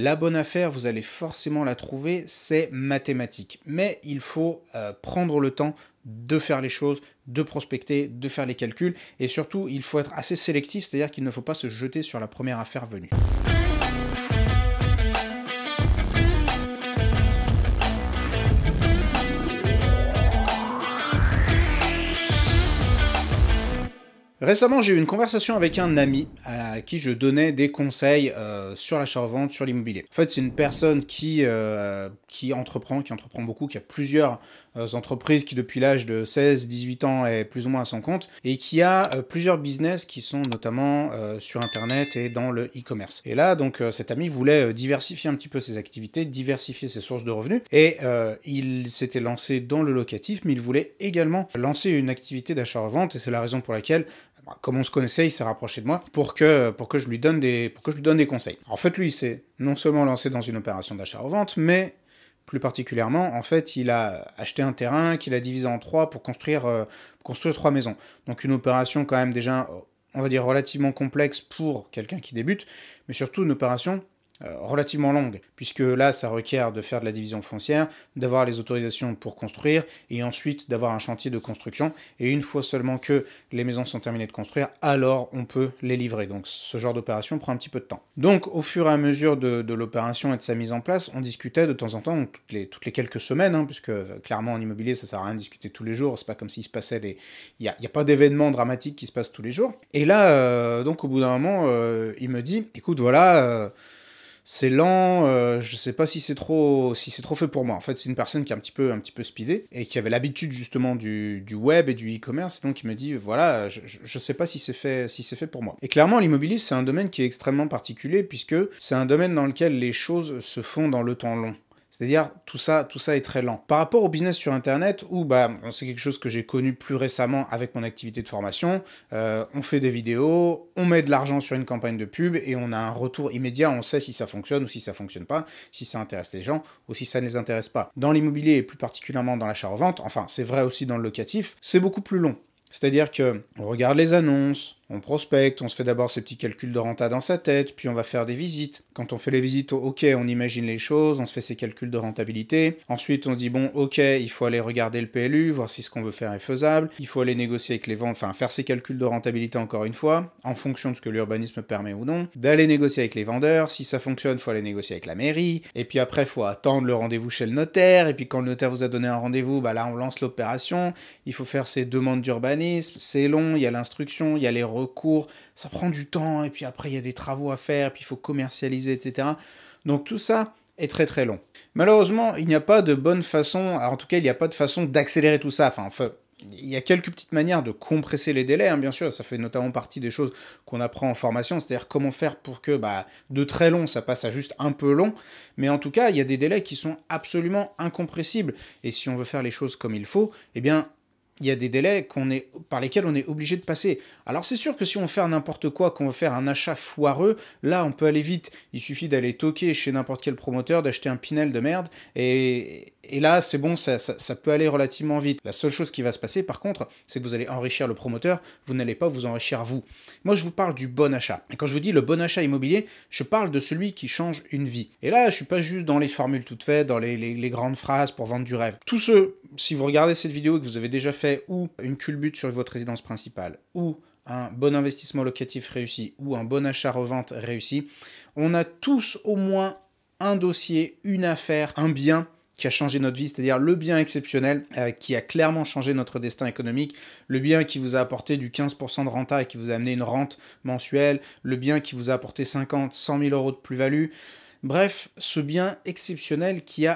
La bonne affaire, vous allez forcément la trouver, c'est mathématique. Mais il faut prendre le temps de faire les choses, de prospecter, de faire les calculs, et surtout, il faut être assez sélectif, c'est-à-dire qu'il ne faut pas se jeter sur la première affaire venue. Récemment, j'ai eu une conversation avec un ami à qui je donnais des conseils sur l'achat-revente, sur l'immobilier. En fait, c'est une personne qui entreprend beaucoup, qui a plusieurs entreprises, qui depuis l'âge de 16-18 ans est plus ou moins à son compte, et qui a plusieurs business qui sont notamment sur Internet et dans le e-commerce. Et là, donc, cet ami voulait diversifier un petit peu ses activités, diversifier ses sources de revenus, et il s'était lancé dans le locatif, mais il voulait également lancer une activité d'achat-revente, et c'est la raison pour laquelle, comme on se connaissait, il s'est rapproché de moi pour que je lui donne des conseils. En fait, lui, il s'est non seulement lancé dans une opération d'achat-revente, mais plus particulièrement, en fait, il a acheté un terrain qu'il a divisé en trois pour construire 3 maisons. Donc une opération quand même déjà, on va dire, relativement complexe pour quelqu'un qui débute, mais surtout une opération relativement longue, puisque là, ça requiert de faire de la division foncière, d'avoir les autorisations pour construire, et ensuite d'avoir un chantier de construction, et une fois seulement que les maisons sont terminées de construire, alors on peut les livrer. Donc ce genre d'opération prend un petit peu de temps. Donc au fur et à mesure de l'opération et de sa mise en place, on discutait de temps en temps, toutes les quelques semaines, puisque clairement en immobilier, ça sert à rien de discuter tous les jours, c'est pas comme s'il se passait il y a pas d'événements dramatiques qui se passent tous les jours. Et là, donc au bout d'un moment, il me dit, écoute, voilà... c'est lent, je sais pas si c'est trop fait pour moi. En fait, c'est une personne qui est un petit peu speedée et qui avait l'habitude justement du web et du e-commerce, donc il me dit voilà, je sais pas si c'est fait pour moi. Et clairement, l'immobilier, c'est un domaine qui est extrêmement particulier puisque c'est un domaine dans lequel les choses se font dans le temps long. C'est-à-dire, tout ça est très lent. Par rapport au business sur Internet, où c'est quelque chose que j'ai connu plus récemment avec mon activité de formation, on fait des vidéos, on met de l'argent sur une campagne de pub, et on a un retour immédiat, on sait si ça fonctionne ou si ça fonctionne pas, si ça intéresse les gens ou si ça ne les intéresse pas. Dans l'immobilier, et plus particulièrement dans l'achat-revente, enfin c'est vrai aussi dans le locatif, c'est beaucoup plus long. C'est-à-dire que on regarde les annonces, on prospecte, on se fait d'abord ses petits calculs de renta dans sa tête, puis on va faire des visites. Quand on fait les visites, ok, on imagine les choses, on se fait ses calculs de rentabilité. Ensuite, on se dit, bon, ok, il faut aller regarder le PLU, voir si ce qu'on veut faire est faisable. Il faut aller négocier avec les ventes, enfin, faire ses calculs de rentabilité encore une fois, en fonction de ce que l'urbanisme permet ou non. D'aller négocier avec les vendeurs, si ça fonctionne, il faut aller négocier avec la mairie. Et puis après, il faut attendre le rendez-vous chez le notaire. Et puis quand le notaire vous a donné un rendez-vous, là, on lance l'opération. Il faut faire ses demandes d'urbanisme. C'est long, il y a l'instruction, il y a les recours, ça prend du temps, et puis après il y a des travaux à faire, puis il faut commercialiser, etc. Donc tout ça est très très long. Malheureusement, il n'y a pas de bonne façon, en tout cas il n'y a pas de façon d'accélérer tout ça, enfin il y a quelques petites manières de compresser les délais, bien sûr, ça fait notamment partie des choses qu'on apprend en formation, c'est-à-dire comment faire pour que de très long, ça passe à juste un peu long, mais en tout cas, il y a des délais qui sont absolument incompressibles, et si on veut faire les choses comme il faut, eh bien, il y a des délais par lesquels on est obligé de passer. Alors c'est sûr que si on fait n'importe quoi, qu'on veut faire un achat foireux, là on peut aller vite. Il suffit d'aller toquer chez n'importe quel promoteur, d'acheter un Pinel de merde, et là c'est bon, ça peut aller relativement vite. La seule chose qui va se passer par contre, c'est que vous allez enrichir le promoteur, vous n'allez pas vous enrichir vous. Moi je vous parle du bon achat. Et quand je vous dis le bon achat immobilier, je parle de celui qui change une vie. Et là je suis pas juste dans les formules toutes faites, dans les grandes phrases pour vendre du rêve. Tous ceux, si vous regardez cette vidéo et que vous avez déjà fait ou une culbute sur votre résidence principale, ou un bon investissement locatif réussi, ou un bon achat-revente réussi, on a tous au moins un dossier, une affaire, un bien qui a changé notre vie, c'est-à-dire le bien exceptionnel qui a clairement changé notre destin économique, le bien qui vous a apporté du 15% de renta et qui vous a amené une rente mensuelle, le bien qui vous a apporté 50, 100 000 euros de plus-value. Bref, ce bien exceptionnel qui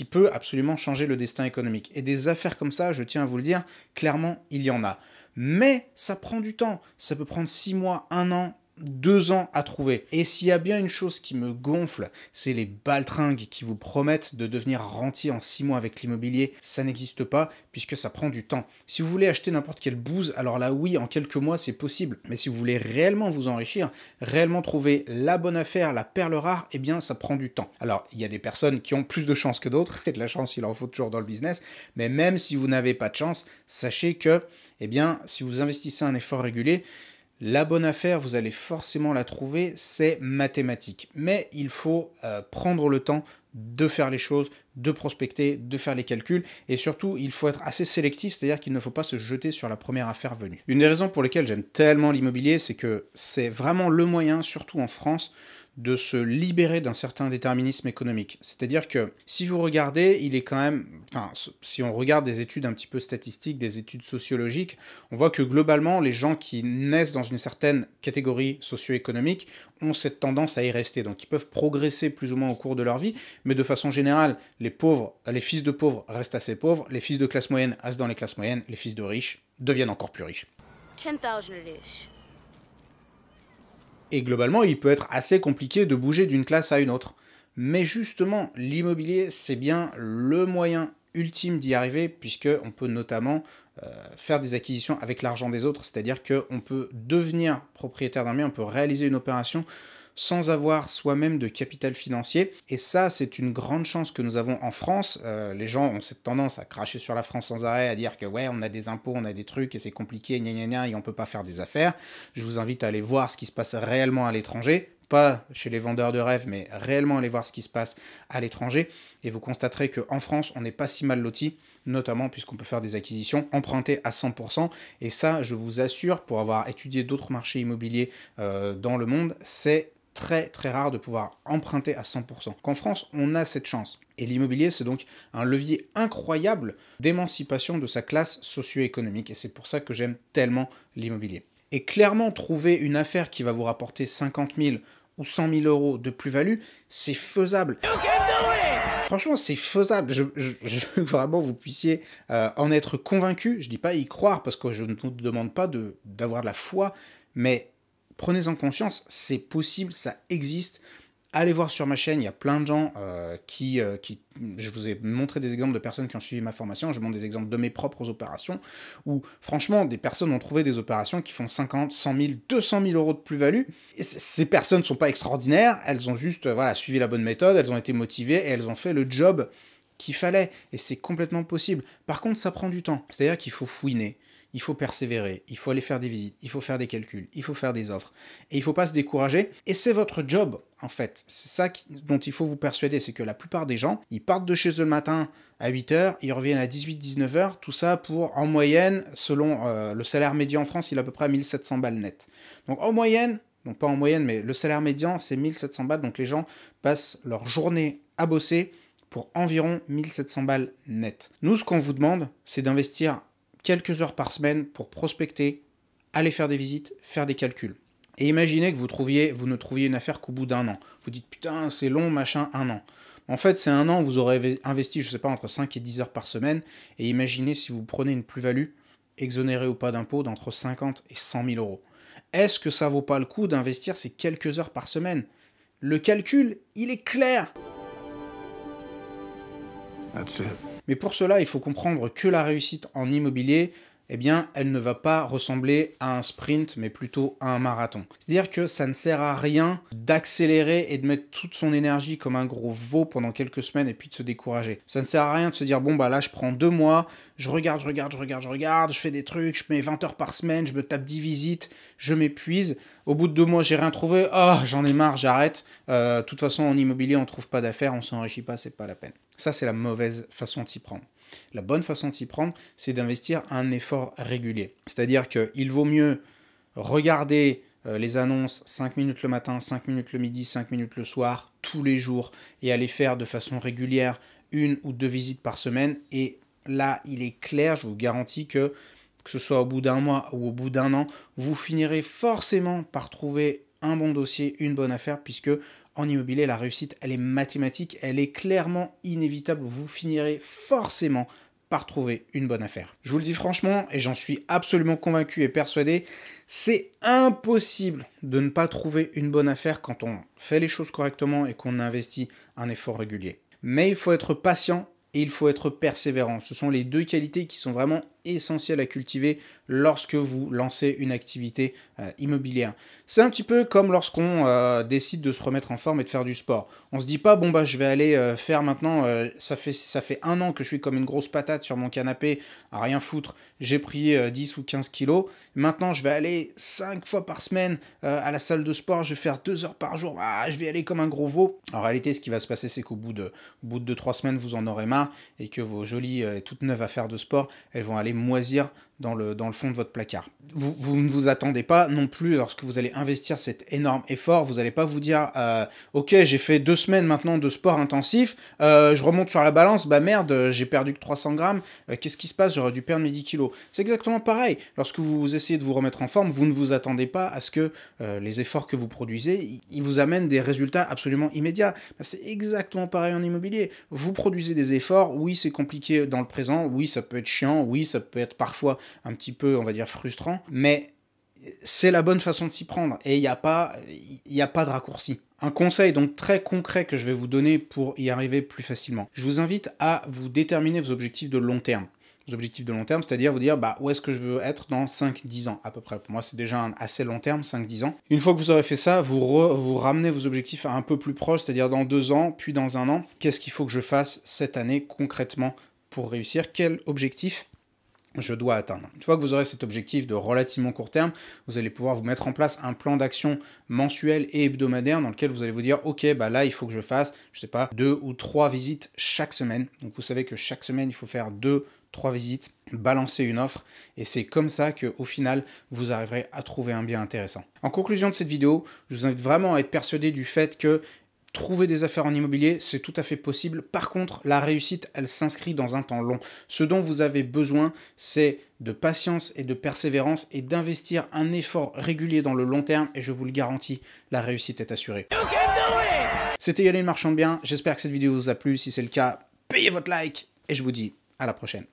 peut absolument changer le destin économique. Et des affaires comme ça, je tiens à vous le dire, clairement, il y en a. Mais ça prend du temps. Ça peut prendre 6 mois, 1 an, 2 ans à trouver. Et s'il y a bien une chose qui me gonfle, c'est les baltringues qui vous promettent de devenir rentier en 6 mois avec l'immobilier. Ça n'existe pas, puisque ça prend du temps. Si vous voulez acheter n'importe quelle bouse, alors là oui, en quelques mois c'est possible. Mais si vous voulez réellement vous enrichir, réellement trouver la bonne affaire, la perle rare, eh bien ça prend du temps. Alors il y a des personnes qui ont plus de chance que d'autres, et de la chance il en faut toujours dans le business, mais même si vous n'avez pas de chance, sachez que, eh bien, si vous investissez un effort régulier, La bonne affaire, vous allez forcément la trouver, c'est mathématique. Mais il faut prendre le temps de faire les choses, de prospecter, de faire les calculs, et surtout, il faut être assez sélectif, c'est-à-dire qu'il ne faut pas se jeter sur la première affaire venue. Une des raisons pour lesquelles j'aime tellement l'immobilier, c'est que c'est vraiment le moyen, surtout en France, de se libérer d'un certain déterminisme économique. C'est-à-dire que si vous regardez, il est quand même... Enfin, si on regarde des études un petit peu statistiques, des études sociologiques, on voit que globalement, les gens qui naissent dans une certaine catégorie socio-économique ont cette tendance à y rester. Donc ils peuvent progresser plus ou moins au cours de leur vie, mais de façon générale, les pauvres, les fils de pauvres restent assez pauvres, les fils de classe moyenne restent dans les classes moyennes, les fils de riches deviennent encore plus riches. 10,000 it is. Et globalement, il peut être assez compliqué de bouger d'une classe à une autre. Mais justement, l'immobilier, c'est bien le moyen ultime d'y arriver, puisqu'on peut notamment faire des acquisitions avec l'argent des autres, c'est-à-dire qu'on peut devenir propriétaire d'un bien, on peut réaliser une opération sans avoir soi-même de capital financier. Et ça, c'est une grande chance que nous avons en France. Les gens ont cette tendance à cracher sur la France sans arrêt, à dire que ouais, on a des impôts, on a des trucs, et c'est compliqué, gna gna gna, et on peut pas faire des affaires. Je vous invite à aller voir ce qui se passe réellement à l'étranger. Pas chez les vendeurs de rêves, mais réellement aller voir ce qui se passe à l'étranger. Et vous constaterez qu'en France, on n'est pas si mal loti, notamment puisqu'on peut faire des acquisitions empruntées à 100%. Et ça, je vous assure, pour avoir étudié d'autres marchés immobiliers dans le monde, c'est très très rare de pouvoir emprunter à 100%. Qu'en France, on a cette chance. Et l'immobilier, c'est donc un levier incroyable d'émancipation de sa classe socio-économique. Et c'est pour ça que j'aime tellement l'immobilier. Et clairement, trouver une affaire qui va vous rapporter 50 000 ou 100 000 euros de plus-value, c'est faisable. Franchement, c'est faisable. Je veux vraiment que vous puissiez en être convaincu. Je dis pas y croire, parce que je ne vous demande pas d'avoir de la foi, mais prenez-en conscience, c'est possible, ça existe. Allez voir sur ma chaîne, il y a plein de gens je vous ai montré des exemples de personnes qui ont suivi ma formation, je montre des exemples de mes propres opérations, où franchement, des personnes ont trouvé des opérations qui font 50, 100 000, 200 000 euros de plus-value. Et ces personnes ne sont pas extraordinaires, elles ont juste suivi la bonne méthode, elles ont été motivées et elles ont fait le job qu'il fallait. Et c'est complètement possible. Par contre, ça prend du temps. C'est-à-dire qu'il faut fouiner. Il faut persévérer, il faut aller faire des visites, il faut faire des calculs, il faut faire des offres. Et il ne faut pas se décourager. Et c'est votre job, en fait. C'est ça dont il faut vous persuader, c'est que la plupart des gens, ils partent de chez eux le matin à 8h, ils reviennent à 18-19h, tout ça pour, en moyenne, selon le salaire médian en France, il est à peu près à 1700 balles net. Donc en moyenne, donc pas en moyenne, mais le salaire médian, c'est 1700 balles. Donc les gens passent leur journée à bosser pour environ 1700 balles net. Nous, ce qu'on vous demande, c'est d'investir quelques heures par semaine pour prospecter, aller faire des visites, faire des calculs. Et imaginez que vous ne trouviez une affaire qu'au bout d'un an. Vous dites, putain, c'est long, machin, un an. En fait, c'est un an, vous aurez investi, je sais pas, entre 5 et 10 heures par semaine. Et imaginez si vous prenez une plus-value, exonérée ou pas d'impôt, d'entre 50 et 100 000 euros. Est-ce que ça vaut pas le coup d'investir ces quelques heures par semaine? Le calcul, il est clair. That's it. Mais pour cela, il faut comprendre que la réussite en immobilier, eh bien, elle ne va pas ressembler à un sprint, mais plutôt à un marathon. C'est-à-dire que ça ne sert à rien d'accélérer et de mettre toute son énergie comme un gros veau pendant quelques semaines et puis de se décourager. Ça ne sert à rien de se dire, bon, bah là, je prends 2 mois, je regarde, je fais des trucs, je mets 20 heures par semaine, je me tape 10 visites, je m'épuise. Au bout de 2 mois, j'ai rien trouvé, j'en ai marre, j'arrête. De toute façon, en immobilier, on ne trouve pas d'affaires, on s'enrichit pas, c'est pas la peine. Ça, c'est la mauvaise façon de s'y prendre. La bonne façon de s'y prendre, c'est d'investir un effort régulier. C'est-à-dire qu'il vaut mieux regarder les annonces 5 minutes le matin, 5 minutes le midi, 5 minutes le soir, tous les jours, et aller faire de façon régulière 1 ou 2 visites par semaine. Et là, il est clair, je vous garantis que ce soit au bout d'un mois ou au bout d'un an, vous finirez forcément par trouver un bon dossier, une bonne affaire, puisque en immobilier, la réussite, elle est mathématique, elle est clairement inévitable. Vous finirez forcément par trouver une bonne affaire. Je vous le dis franchement, et j'en suis absolument convaincu et persuadé, c'est impossible de ne pas trouver une bonne affaire quand on fait les choses correctement et qu'on investit un effort régulier. Mais il faut être patient et il faut être persévérant. Ce sont les 2 qualités qui sont vraiment essentiels à cultiver lorsque vous lancez une activité immobilière. C'est un petit peu comme lorsqu'on décide de se remettre en forme et de faire du sport. On se dit pas, bon bah je vais aller faire maintenant, ça fait 1 an que je suis comme une grosse patate sur mon canapé, à rien foutre, j'ai pris 10 ou 15 kilos, maintenant je vais aller 5 fois par semaine à la salle de sport, je vais faire 2 heures par jour, je vais aller comme un gros veau. En réalité, ce qui va se passer, c'est qu'au bout de 2-3 semaines, vous en aurez marre et que vos jolies toutes neuves affaires de sport, elles vont aller moisir dans le fond de votre placard. Vous ne vous attendez pas non plus, lorsque vous allez investir cet énorme effort, vous n'allez pas vous dire ok, j'ai fait 2 semaines maintenant de sport intensif, je remonte sur la balance, bah merde, j'ai perdu que 300 grammes, qu'est-ce qui se passe, j'aurais dû perdre mes 10 kilos. C'est exactement pareil, lorsque vous essayez de vous remettre en forme, vous ne vous attendez pas à ce que les efforts que vous produisez, ils vous amènent des résultats absolument immédiats. Bah, c'est exactement pareil en immobilier, vous produisez des efforts, oui c'est compliqué dans le présent, oui ça peut être chiant, oui ça peut être parfois un petit peu, on va dire, frustrant, mais c'est la bonne façon de s'y prendre, et il n'y a pas de raccourci. Un conseil donc très concret que je vais vous donner pour y arriver plus facilement. Je vous invite à vous déterminer vos objectifs de long terme. Vos objectifs de long terme, c'est-à-dire vous dire où est-ce que je veux être dans 5-10 ans à peu près. Pour moi, c'est déjà un assez long terme, 5-10 ans. Une fois que vous aurez fait ça, vous ramenez vos objectifs à un peu plus proche, c'est-à-dire dans 2 ans, puis dans 1 an. Qu'est-ce qu'il faut que je fasse cette année concrètement pour réussir? Quel objectif je dois atteindre. Une fois que vous aurez cet objectif de relativement court terme, vous allez pouvoir vous mettre en place un plan d'action mensuel et hebdomadaire dans lequel vous allez vous dire ok, là il faut que je fasse, je sais pas, 2 ou 3 visites chaque semaine. Donc vous savez que chaque semaine il faut faire 2-3 visites, balancer une offre, et c'est comme ça qu'au final vous arriverez à trouver un bien intéressant. En conclusion de cette vidéo, je vous invite vraiment à être persuadé du fait que trouver des affaires en immobilier, c'est tout à fait possible. Par contre, la réussite, elle s'inscrit dans un temps long. Ce dont vous avez besoin, c'est de patience et de persévérance et d'investir un effort régulier dans le long terme, et je vous le garantis, la réussite est assurée. C'était Yannick Marchand de Biens, j'espère que cette vidéo vous a plu. Si c'est le cas, payez votre like et je vous dis à la prochaine.